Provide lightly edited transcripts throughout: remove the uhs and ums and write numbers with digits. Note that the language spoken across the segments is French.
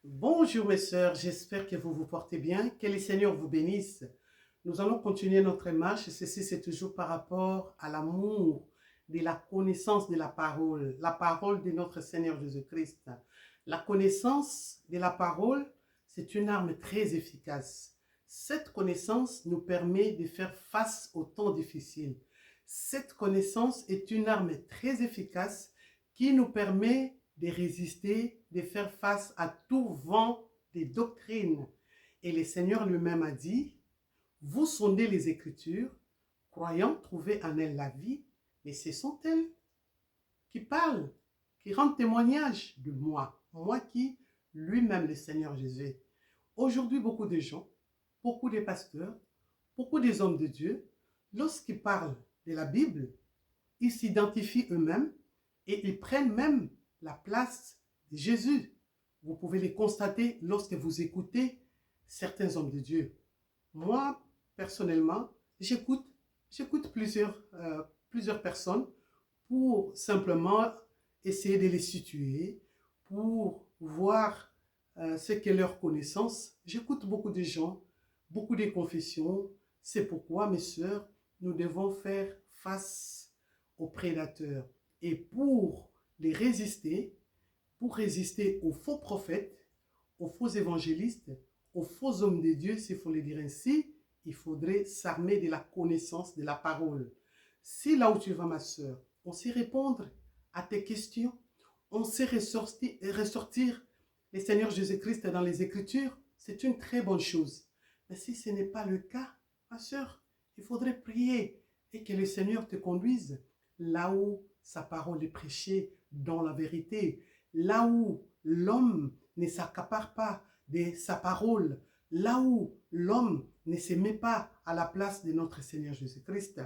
Bonjour mes sœurs, j'espère que vous vous portez bien, que le Seigneur vous bénisse. Nous allons continuer notre marche, ceci c'est toujours par rapport à l'amour, de la connaissance de la parole de notre Seigneur Jésus-Christ. La connaissance de la parole, c'est une arme très efficace. Cette connaissance nous permet de faire face aux temps difficiles. Cette connaissance est une arme très efficace qui nous permet de résister, de faire face à tout vent des doctrines. Et le Seigneur lui-même a dit, vous sondez les Écritures, croyant trouver en elles la vie, mais ce sont elles qui parlent, qui rendent témoignage de moi qui, lui-même le Seigneur Jésus. Aujourd'hui, beaucoup de gens, beaucoup de pasteurs, beaucoup des hommes de Dieu, lorsqu'ils parlent de la Bible, ils s'identifient eux-mêmes et ils prennent même la place de Jésus. Vous pouvez les constater lorsque vous écoutez certains hommes de Dieu. Moi, personnellement, j'écoute plusieurs personnes pour simplement essayer de les situer, pour voir ce qu'est leur connaissance. J'écoute beaucoup de gens, beaucoup de confessions. C'est pourquoi, mes sœurs, nous devons faire face aux prédateurs. Et pour les résister, pour résister aux faux prophètes, aux faux évangélistes, aux faux hommes de Dieu, s'il faut le dire ainsi, il faudrait s'armer de la connaissance de la parole. Si là où tu vas, ma sœur, on sait répondre à tes questions, on sait ressortir le Seigneur Jésus-Christ dans les Écritures, c'est une très bonne chose. Mais si ce n'est pas le cas, ma sœur, il faudrait prier et que le Seigneur te conduise là où sa parole est prêchée dans la vérité, là où l'homme ne s'accapare pas de sa parole, là où l'homme ne se met pas à la place de notre Seigneur Jésus-Christ.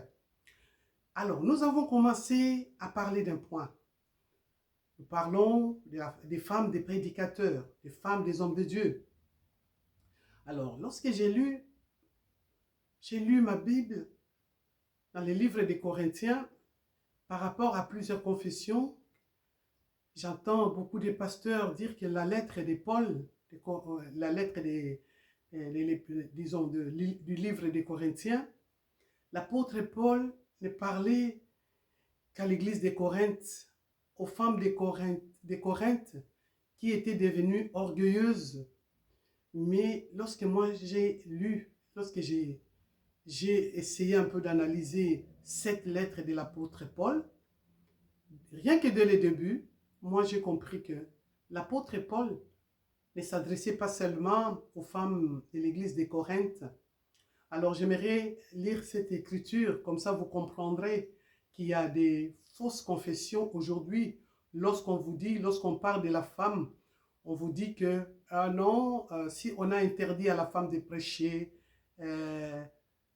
Alors, nous avons commencé à parler d'un point. Nous parlons des femmes des prédicateurs, des femmes des hommes de Dieu. Alors, lorsque j'ai lu ma Bible dans les livres des Corinthiens, par rapport à plusieurs confessions, j'entends beaucoup de pasteurs dire que la lettre de Paul, la lettre disons, du livre des Corinthiens, l'apôtre Paul ne parlait qu'à l'église de Corinthe, aux femmes de Corinthe qui étaient devenues orgueilleuses. Mais lorsque moi j'ai lu, lorsque j'ai essayé un peu d'analyser cette lettre de l'apôtre Paul, rien que dès le début, moi j'ai compris que l'apôtre Paul ne s'adressait pas seulement aux femmes de l'église de Corinthe. Alors j'aimerais lire cette écriture, comme ça vous comprendrez qu'il y a des fausses confessions aujourd'hui. Lorsqu'on parle de la femme, on vous dit que, ah non, si on a interdit à la femme de prêcher,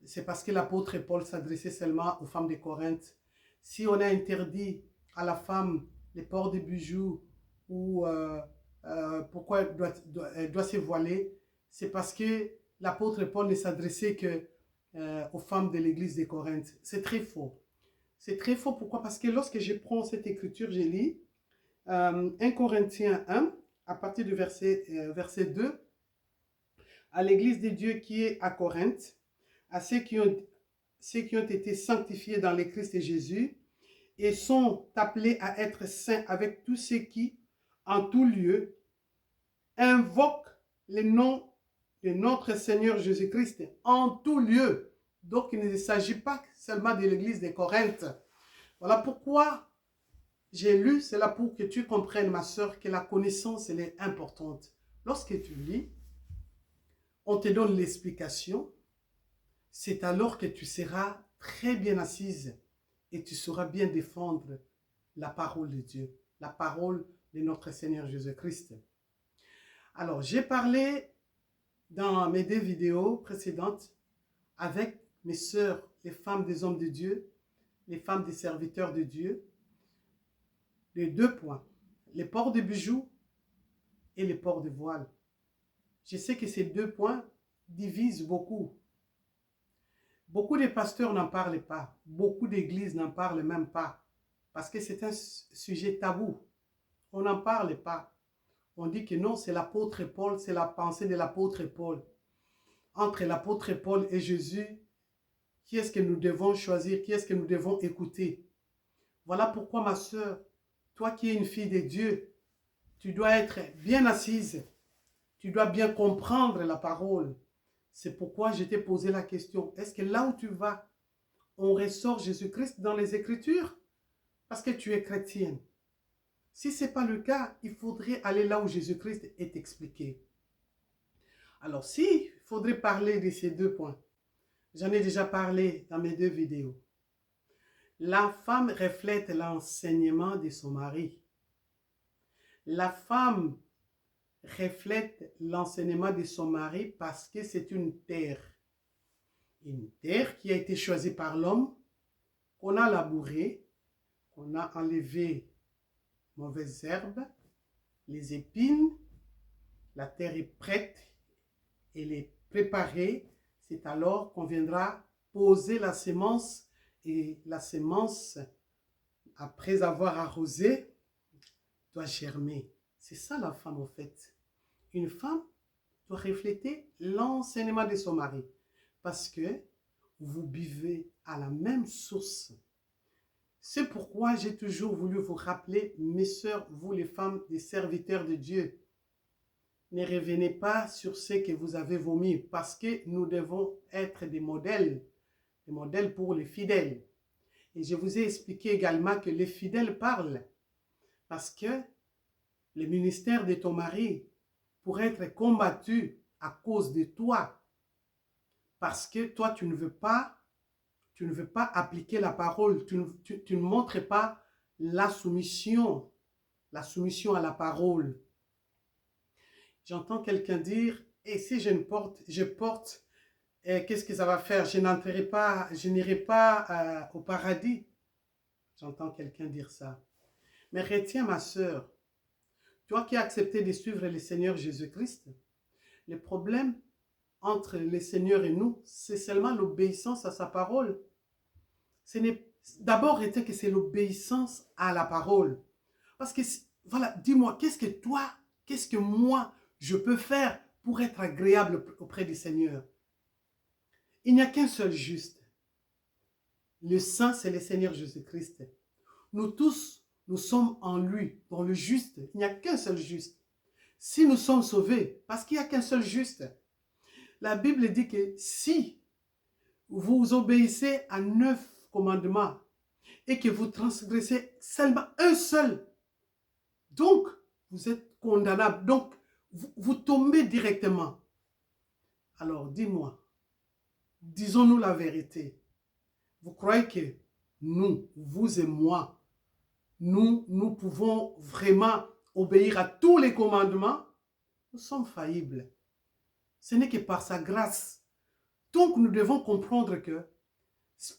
c'est parce que l'apôtre Paul s'adressait seulement aux femmes de Corinthe. Si on a interdit à la femme les ports de bijoux ou pourquoi elle doit se voiler, c'est parce que l'apôtre Paul ne s'adressait que aux femmes de l'église de Corinthe. C'est très faux. C'est très faux. Pourquoi? Parce que lorsque je prends cette écriture, je lis 1 Corinthiens 1, à partir du verset 2, à l'église de Dieu qui est à Corinthe, à ceux qui ont été sanctifiés dans le Christ Jésus et sont appelés à être saints avec tous ceux qui, en tout lieu, invoquent le nom de notre Seigneur Jésus-Christ en tout lieu. Donc, il ne s'agit pas seulement de l'église de Corinthe. Voilà pourquoi j'ai lu cela pour que tu comprennes, ma soeur, que la connaissance, elle est importante. Lorsque tu lis, on te donne l'explication, c'est alors que tu seras très bien assise et tu sauras bien défendre la parole de Dieu, la parole de notre Seigneur Jésus-Christ. Alors, j'ai parlé dans mes 2 vidéos précédentes avec mes sœurs, les femmes des hommes de Dieu, les femmes des serviteurs de Dieu, les 2 points, les ports de bijoux et les ports de voile. Je sais que ces 2 points divisent beaucoup. Beaucoup de pasteurs n'en parlent pas, beaucoup d'églises n'en parlent même pas, parce que c'est un sujet tabou. On n'en parle pas. On dit que non, c'est l'apôtre Paul, c'est la pensée de l'apôtre Paul. Entre l'apôtre Paul et Jésus, qui est-ce que nous devons choisir? Qui est-ce que nous devons écouter? Voilà pourquoi, ma sœur, toi qui es une fille de Dieu, tu dois être bien assise. Tu dois bien comprendre la parole. C'est pourquoi je t'ai posé la question. Est-ce que là où tu vas, on ressort Jésus-Christ dans les Écritures? Parce que tu es chrétienne. Si ce n'est pas le cas, il faudrait aller là où Jésus-Christ est expliqué. Alors, si, il faudrait parler de ces deux points. J'en ai déjà parlé dans mes deux vidéos. La femme reflète l'enseignement de son mari. La femme reflète l'enseignement de son mari parce que c'est une terre. Une terre qui a été choisie par l'homme, qu'on a labourée, qu'on a enlevé mauvaises herbes, les épines. La terre est prête, elle est préparée. C'est alors qu'on viendra poser la semence, et la semence, après avoir arrosé, doit germer. C'est ça la femme en fait. Une femme doit refléter l'enseignement de son mari parce que vous buvez à la même source. C'est pourquoi j'ai toujours voulu vous rappeler, mes sœurs, vous les femmes, des serviteurs de Dieu, ne revenez pas sur ce que vous avez vomi parce que nous devons être des modèles pour les fidèles. Et je vous ai expliqué également que les fidèles parlent parce que le ministère de ton mari pourrait être combattu à cause de toi parce que toi tu ne veux pas appliquer la parole, tu ne montres pas la soumission à la parole. J'entends quelqu'un dire, et si je porte, qu'est-ce que ça va faire? Je n'irai pas au paradis. J'entends quelqu'un dire ça. Mais retiens, ma sœur, toi qui as accepté de suivre le Seigneur Jésus-Christ, le problème entre le Seigneur et nous, c'est seulement l'obéissance à sa parole. D'abord, retiens que c'est l'obéissance à la parole. Parce que, voilà, dis-moi, qu'est-ce que moi, je peux faire pour être agréable auprès du Seigneur? Il n'y a qu'un seul juste. Le Saint, c'est le Seigneur Jésus-Christ. Nous tous, nous sommes en lui, dans le juste. Il n'y a qu'un seul juste. Si nous sommes sauvés, parce qu'il n'y a qu'un seul juste, la Bible dit que si vous obéissez à 9 commandements et que vous transgressez seulement un seul, donc vous êtes condamnable. Donc, vous tombez directement. Alors, dis-moi, disons-nous la vérité. Vous croyez que nous, vous et moi, nous pouvons vraiment obéir à tous les commandements? Nous sommes faillibles. Ce n'est que par sa grâce. Donc, nous devons comprendre que,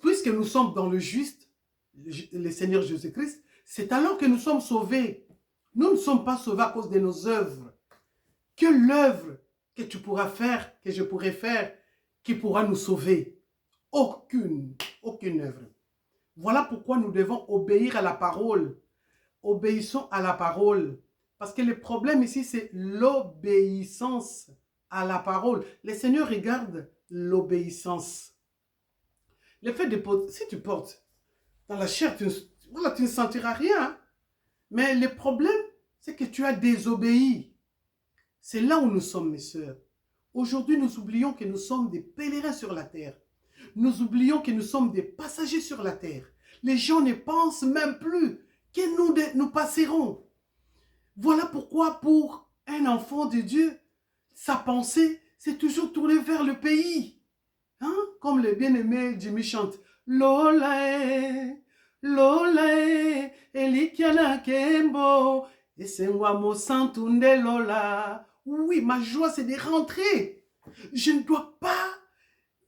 puisque nous sommes dans le juste, le Seigneur Jésus-Christ, c'est alors que nous sommes sauvés. Nous ne sommes pas sauvés à cause de nos œuvres. Que l'œuvre que tu pourras faire, que je pourrai faire, qui pourra nous sauver? Aucune œuvre. Voilà pourquoi nous devons obéir à la parole. Obéissons à la parole. Parce que le problème ici, c'est l'obéissance à la parole. Le Seigneur regarde l'obéissance. Le fait de porter, si tu portes dans la chair, tu ne sentiras rien. Mais le problème, c'est que tu as désobéi. C'est là où nous sommes, mes sœurs. Aujourd'hui, nous oublions que nous sommes des pèlerins sur la terre. Nous oublions que nous sommes des passagers sur la terre. Les gens ne pensent même plus que nous passerons. Voilà pourquoi pour un enfant de Dieu, sa pensée, c'est toujours tourner vers le pays. Hein? Comme le bien-aimé Jimmy chante. Lola, Lola, Elikiana Kembo, et c'est moi mon santunde Lola. Oui, ma joie c'est de rentrer. Je ne dois pas,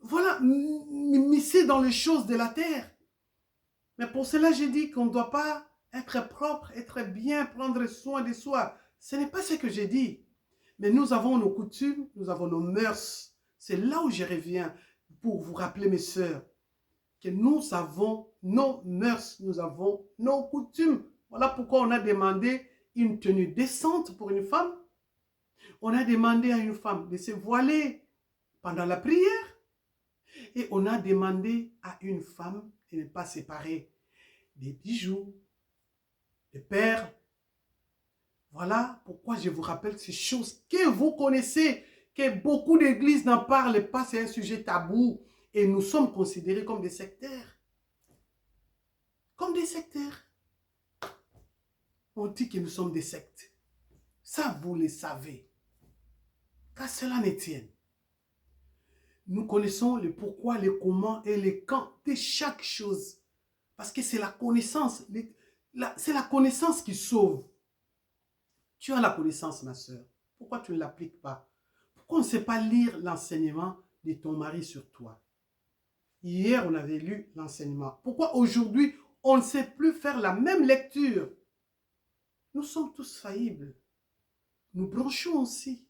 voilà, m'immiscer dans les choses de la terre. Mais pour cela, j'ai dit qu'on ne doit pas être propre, être bien, prendre soin de soi. Ce n'est pas ce que j'ai dit. Mais nous avons nos coutumes, nous avons nos mœurs. C'est là où je reviens pour vous rappeler, mes sœurs, que nous avons nos mœurs, nous avons nos coutumes. Voilà pourquoi on a demandé une tenue décente pour une femme On a demandé à une femme de se voiler pendant la prière. Et on a demandé à une femme de ne pas séparer des bijoux, des perles. Voilà pourquoi je vous rappelle ces choses que vous connaissez, que beaucoup d'églises n'en parlent pas, c'est un sujet tabou. Et nous sommes considérés comme des sectaires. Comme des sectaires. On dit que nous sommes des sectes. Ça, vous le savez. Qu'à cela ne tienne. Nous connaissons le pourquoi, le comment et le quand de chaque chose. Parce que c'est la connaissance. C'est la connaissance qui sauve. Tu as la connaissance, ma soeur. Pourquoi tu ne l'appliques pas? Pourquoi on ne sait pas lire l'enseignement de ton mari sur toi? Hier, on avait lu l'enseignement. Pourquoi aujourd'hui, on ne sait plus faire la même lecture? Nous sommes tous faillibles. Nous bronchons aussi.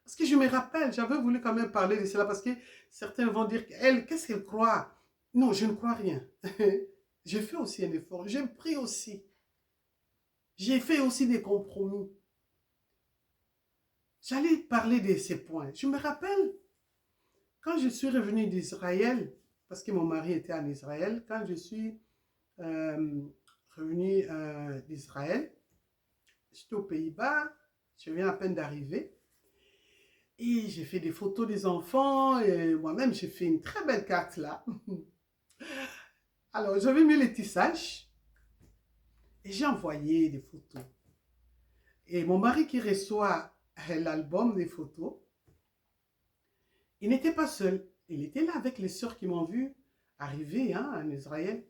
Parce que je me rappelle, j'avais voulu quand même parler de cela parce que certains vont dire, elle, qu'est-ce qu'elle croit? Non, je ne crois rien. J'ai fait aussi un effort. J'ai pris aussi. J'ai fait aussi des compromis. J'allais parler de ces points. Je me rappelle, quand je suis revenu d'Israël, parce que mon mari était en Israël, quand je suis revenu d'Israël, j'étais aux Pays-Bas, je viens à peine d'arriver, et j'ai fait des photos des enfants, et moi-même j'ai fait une très belle carte là. Alors j'avais mis les tissages, et j'ai envoyé des photos. Et mon mari qui reçoit l'album des photos, il n'était pas seul. Il était là avec les sœurs qui m'ont vu arriver en Israël.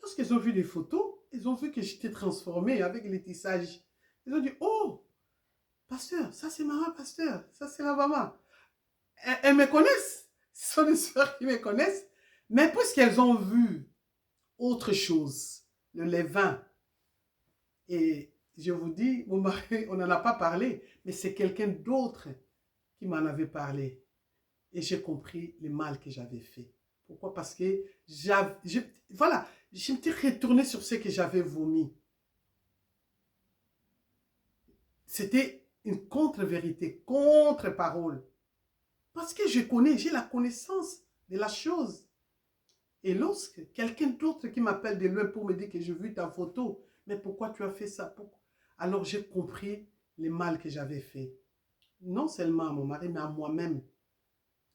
Lorsqu'ils ont vu des photos, ils ont vu que j'étais transformée avec les tissages. Ils ont dit, oh, pasteur, ça c'est maman, pasteur, ça c'est la maman. Elles me connaissent. Ce sont des sœurs qui me connaissent. Mais puisqu'elles ont vu autre chose, le levain, et je vous dis, mon mari, on n'en a pas parlé, mais c'est quelqu'un d'autre qui m'en avait parlé. Et j'ai compris le mal que j'avais fait. Pourquoi? Parce que voilà, je me suis retourné sur ce que j'avais vomi. C'était une contre-vérité, contre-parole. Parce que je connais, j'ai la connaissance de la chose. Et lorsque quelqu'un d'autre qui m'appelle de loin pour me dire que j'ai vu ta photo, mais pourquoi tu as fait ça? Pourquoi? Alors j'ai compris le mal que j'avais fait. Non seulement à mon mari, mais à moi-même.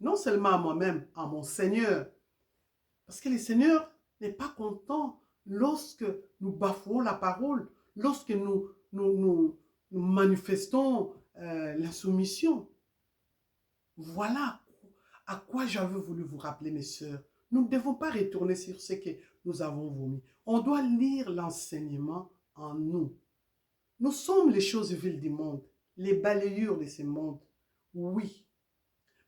Non seulement à moi-même, à mon Seigneur. Parce que le Seigneur n'est pas content lorsque nous bafouons la parole, lorsque nous manifestons l'insoumission. Voilà à quoi j'avais voulu vous rappeler, mes sœurs. Nous ne devons pas retourner sur ce que nous avons vomi. On doit lire l'enseignement en nous. Nous sommes les choses viles du monde, les balayures de ce monde. Oui.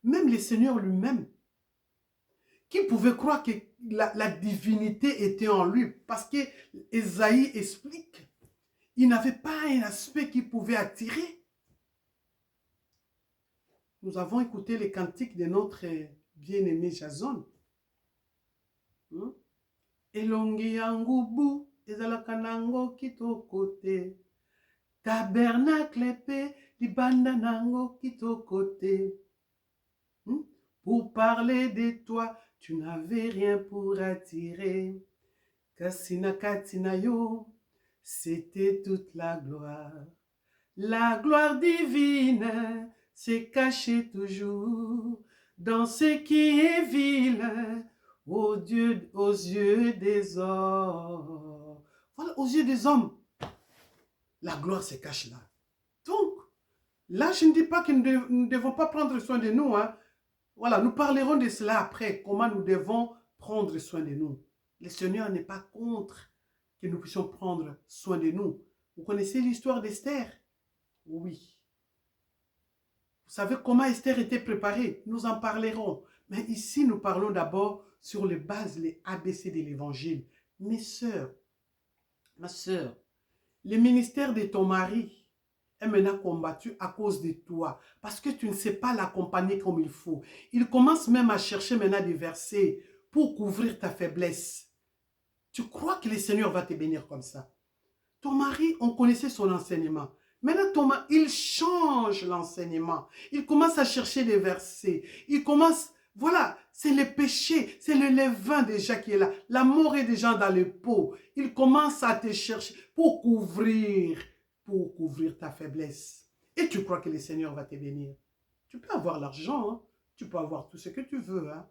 Même le Seigneur lui-même, qui pouvait croire que la divinité était en lui, parce que Ésaïe explique, il n'avait pas un aspect qui pouvait attirer. Nous avons écouté les cantiques de notre bien-aimé Jason. Elongi yangubu, ezalaka nango kitoko te. Tabernacle pe, libanda nango kitoko te. Pour parler de toi, tu n'avais rien pour attirer. Kasina katina yo, c'était toute la gloire. La gloire divine s'est cachée toujours dans ce qui est vil aux yeux des hommes. Voilà, aux yeux des hommes, la gloire se cache là. Donc, là, je ne dis pas que nous ne devons pas prendre soin de nous. Voilà, nous parlerons de cela après, comment nous devons prendre soin de nous. Le Seigneur n'est pas contre que nous puissions prendre soin de nous. Vous connaissez l'histoire d'Esther? Oui. Vous savez comment Esther était préparée? Nous en parlerons. Mais ici, nous parlons d'abord sur les bases, les ABC de l'évangile. Mes sœurs, ma sœur, le ministère de ton mari est maintenant combattu à cause de toi. Parce que tu ne sais pas l'accompagner comme il faut. Il commence même à chercher maintenant des versets pour couvrir ta faiblesse. Tu crois que le Seigneur va te bénir comme ça? Ton mari, on connaissait son enseignement. Maintenant, Thomas, il change l'enseignement. Il commence à chercher des versets. Il commence, voilà, c'est le péché, c'est le levain déjà qui est là. La mort est déjà dans le pot. Il commence à te chercher pour couvrir ta faiblesse. Et tu crois que le Seigneur va te bénir. Tu peux avoir l'argent, hein? Tu peux avoir tout ce que tu veux. Hein?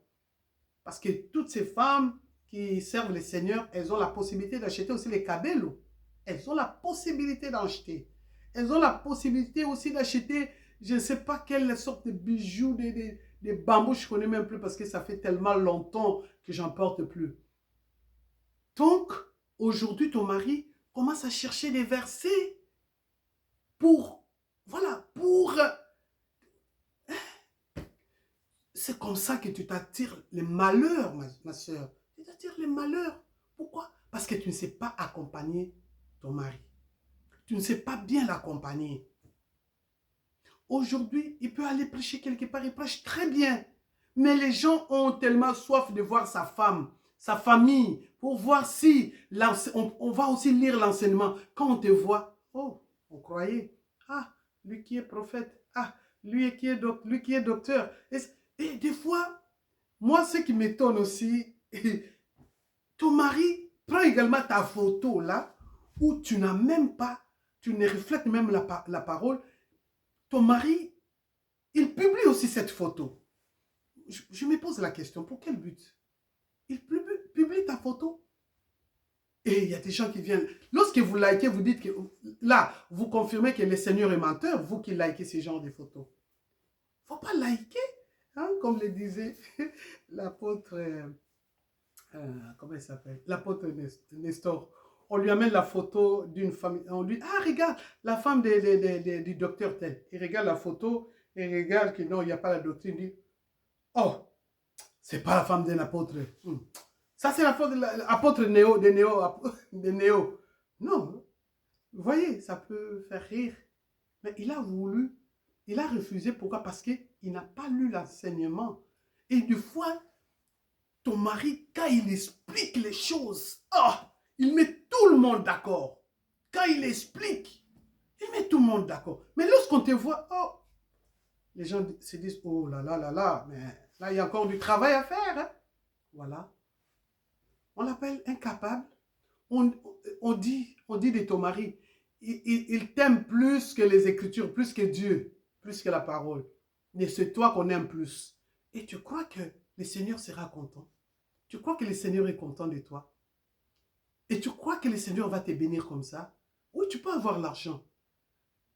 Parce que toutes ces femmes qui servent le Seigneur, elles ont la possibilité d'acheter aussi les cabellos. Elles ont la possibilité d'acheter. Elles ont la possibilité aussi d'acheter, je ne sais pas quelle sorte de bijoux, des bambous, je ne connais même plus parce que ça fait tellement longtemps que j'en porte plus. Donc, aujourd'hui, ton mari commence à chercher des versets pour, voilà, pour... C'est comme ça que tu t'attires les malheurs, ma soeur. Tu t'attires les malheurs. Pourquoi? Parce que tu ne sais pas accompagner ton mari. Tu ne sais pas bien l'accompagner. Aujourd'hui, il peut aller prêcher quelque part, il prêche très bien. Mais les gens ont tellement soif de voir sa femme, sa famille, pour voir si on va aussi lire l'enseignement. Quand on te voit, oh, on croyait, ah, lui qui est prophète, ah, lui qui est docteur. Et des fois, moi, ce qui m'étonne aussi, ton mari prend également ta photo là, où tu n'as même pas, tu ne reflètes même la parole. Ton mari, il publie aussi cette photo. Je me pose la question, pour quel but? Il publie ta photo. Et il y a des gens qui viennent. Lorsque vous likez, vous dites que là, vous confirmez que le Seigneur est menteur, vous qui likez ce genre de photos. Il ne faut pas liker, hein, comme le disait l'apôtre, comment il s'appelle? L'apôtre Nestor. On lui amène la photo d'une famille. On lui dit, ah, regarde, la femme du docteur tel. Il regarde la photo et regarde que non, il n'y a pas la doctrine. Il dit, oh, c'est pas la femme d'un apôtre. Ça, c'est la faute de l'apôtre de Néo. Non, vous voyez, ça peut faire rire. Mais il a voulu, il a refusé. Pourquoi? Parce qu'il n'a pas lu l'enseignement. Et des fois, ton mari, quand il explique les choses, oh, il met tout le monde d'accord. Quand il explique, il met tout le monde d'accord. Mais lorsqu'on te voit, oh, les gens se disent, oh là là là là, mais là, il y a encore du travail à faire. Hein? Voilà. On l'appelle incapable. On dit de ton mari, il t'aime plus que les Écritures, plus que Dieu, plus que la parole. Mais c'est toi qu'on aime plus. Et tu crois que le Seigneur sera content? Tu crois que le Seigneur est content de toi? Et tu crois que le Seigneur va te bénir comme ça? Oui, tu peux avoir l'argent.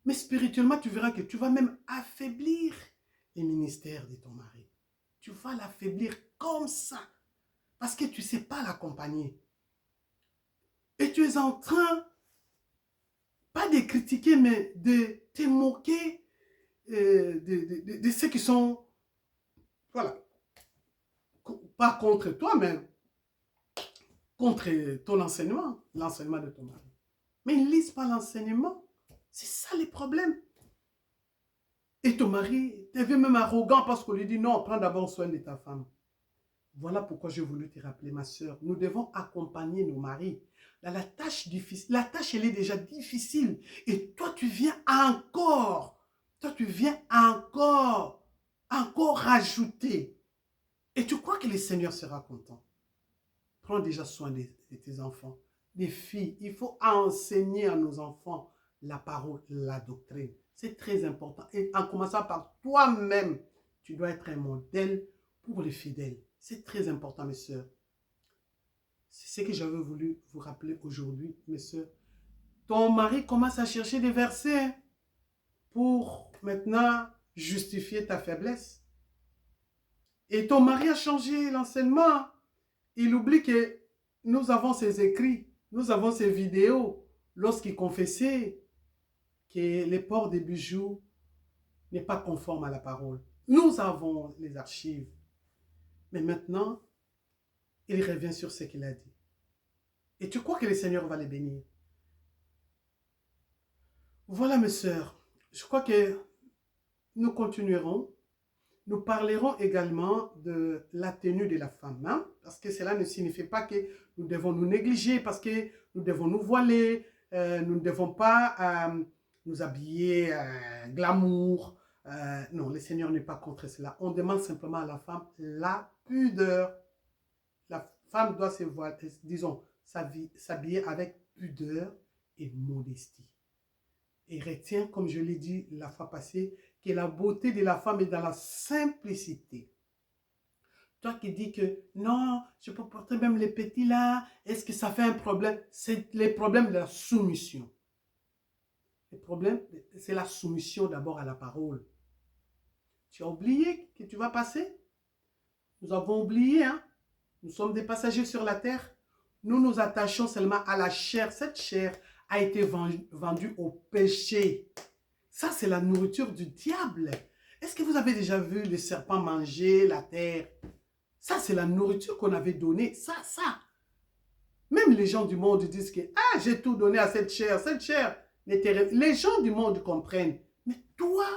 Mais spirituellement, tu verras que tu vas même affaiblir les ministères de ton mari. Tu vas l'affaiblir comme ça. Parce que tu ne sais pas l'accompagner. Et tu es en train, pas de critiquer, mais de te moquer de ceux qui sont, voilà, pas contre toi, mais contre ton enseignement, l'enseignement de ton mari. Mais ils ne lisent pas l'enseignement. C'est ça le problème. Et ton mari devient même arrogant parce qu'on lui dit non, prends d'abord soin de ta femme. Voilà pourquoi j'ai voulu te rappeler, ma soeur. Nous devons accompagner nos maris. Là, la tâche difficile, la tâche, elle est déjà difficile. Et toi, tu viens encore rajouter. Et tu crois que le Seigneur sera content. Prends déjà soin de tes enfants. Des filles, il faut enseigner à nos enfants la parole, la doctrine. C'est très important. Et en commençant par toi-même, tu dois être un modèle pour les fidèles. C'est très important, mes sœurs. C'est ce que j'avais voulu vous rappeler aujourd'hui, mes sœurs. Ton mari commence à chercher des versets pour maintenant justifier ta faiblesse. Et ton mari a changé l'enseignement. Il oublie que nous avons ses écrits, nous avons ses vidéos lorsqu'il confessait que le port des bijoux n'est pas conforme à la parole. Nous avons les archives. Mais maintenant, il revient sur ce qu'il a dit. Et tu crois que le Seigneur va les bénir? Voilà, mes sœurs. Je crois que nous continuerons. Nous parlerons également de la tenue de la femme. Hein? Parce que cela ne signifie pas que nous devons nous négliger, parce que nous devons nous voiler. Nous ne devons pas nous habiller glamour. Non, le Seigneur n'est pas contre cela. On demande simplement à la femme la pudeur. La femme doit se voir, disons, s'habiller avec pudeur et modestie. Et retiens, comme je l'ai dit la fois passée, que la beauté de la femme est dans la simplicité. Toi qui dis que non, je peux porter même les petits là, est-ce que ça fait un problème? C'est les problèmes de la soumission. Le problème, c'est la soumission d'abord à la parole. Tu as oublié que tu vas passer? Nous avons oublié, hein? Nous sommes des passagers sur la terre. Nous nous attachons seulement à la chair. Cette chair a été vendue au péché. Ça, c'est la nourriture du diable. Est-ce que vous avez déjà vu le serpent manger la terre? Ça, c'est la nourriture qu'on avait donnée. Ça. Même les gens du monde disent que ah, j'ai tout donné à cette chair. Cette chair, les gens du monde comprennent. Mais toi,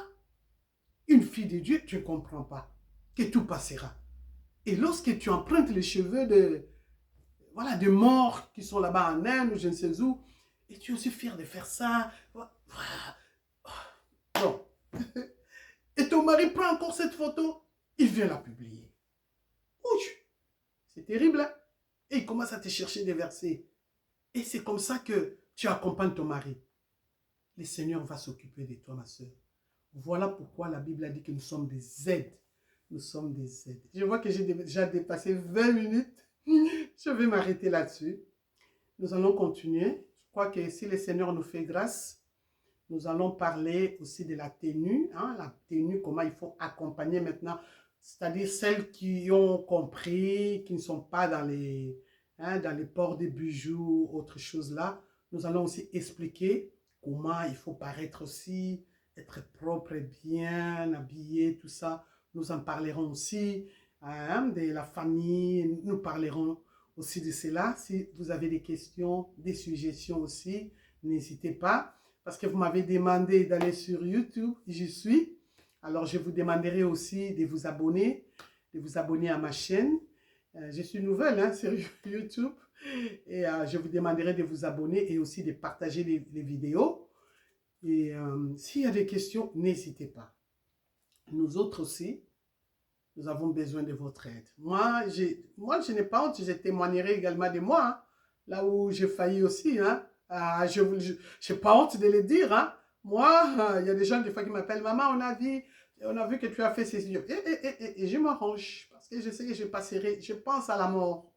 une fille de Dieu, tu ne comprends pas que tout passera. Et lorsque tu empruntes les cheveux de morts qui sont là-bas en Inde ou je ne sais où, et tu es aussi fier de faire ça. Bon. Et ton mari prend encore cette photo, il vient la publier. Ouch, c'est terrible, hein? Et il commence à te chercher des versets. Et c'est comme ça que tu accompagnes ton mari. Le Seigneur va s'occuper de toi, ma soeur. Voilà pourquoi la Bible a dit que nous sommes des aides. Nous sommes des aides. Je vois que j'ai déjà dépassé 20 minutes. Je vais m'arrêter là-dessus. Nous allons continuer. Je crois que si le Seigneur nous fait grâce, nous allons parler aussi de la tenue. Hein, la tenue, comment il faut accompagner maintenant. C'est-à-dire celles qui ont compris, qui ne sont pas dans les ports des bijoux, autre chose là. Nous allons aussi expliquer comment il faut paraître aussi, être propre et bien habillé, tout ça. Nous en parlerons aussi de la famille. Nous parlerons aussi de cela. Si vous avez des questions, des suggestions aussi, n'hésitez pas. Parce que vous m'avez demandé d'aller sur YouTube, j'y suis. Alors, je vous demanderai aussi de vous abonner à ma chaîne. Je suis nouvelle hein, sur YouTube. Et je vous demanderai de vous abonner et aussi de partager les vidéos. Et s'il y a des questions, n'hésitez pas. Nous autres aussi, nous avons besoin de votre aide. Moi, je n'ai pas honte, je témoignerai également de moi. Hein, là où j'ai failli aussi. Hein. Je n'ai pas honte de le dire. Hein. Moi, il y a des gens des fois qui m'appellent, maman, on a vu que tu as fait ces idiots. Et je m'arrange parce que je sais que je passerai, je pense à la mort.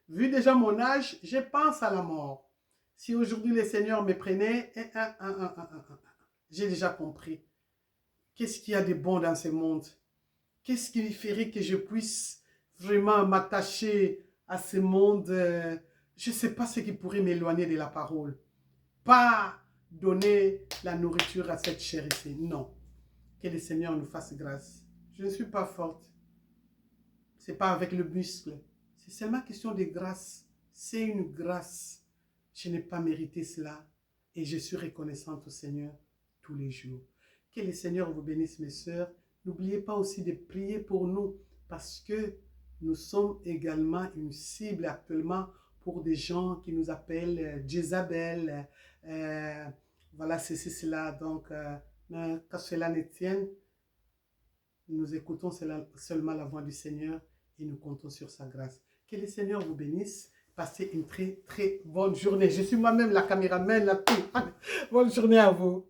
Vu déjà mon âge, je pense à la mort. Si aujourd'hui le Seigneur me prenait, j'ai déjà compris. Qu'est-ce qu'il y a de bon dans ce monde? Qu'est-ce qui ferait que je puisse vraiment m'attacher à ce monde? Je ne sais pas ce qui pourrait m'éloigner de la parole. Pas donner la nourriture à cette chair ici. Non. Que le Seigneur nous fasse grâce. Je ne suis pas forte. Ce n'est pas avec le muscle. C'est seulement question de grâce. C'est une grâce. Je n'ai pas mérité cela. Et je suis reconnaissante au Seigneur tous les jours. Que le Seigneur vous bénisse, mes sœurs. N'oubliez pas aussi de prier pour nous. Parce que nous sommes également une cible actuellement pour des gens qui nous appellent Jézabel. Voilà, c'est cela. Donc, quand cela ne tienne, nous écoutons seulement la voix du Seigneur et nous comptons sur sa grâce. Que le Seigneur vous bénisse. Passez une très, très bonne journée. Je suis moi-même la caméraman, là, tout. Bonne journée à vous.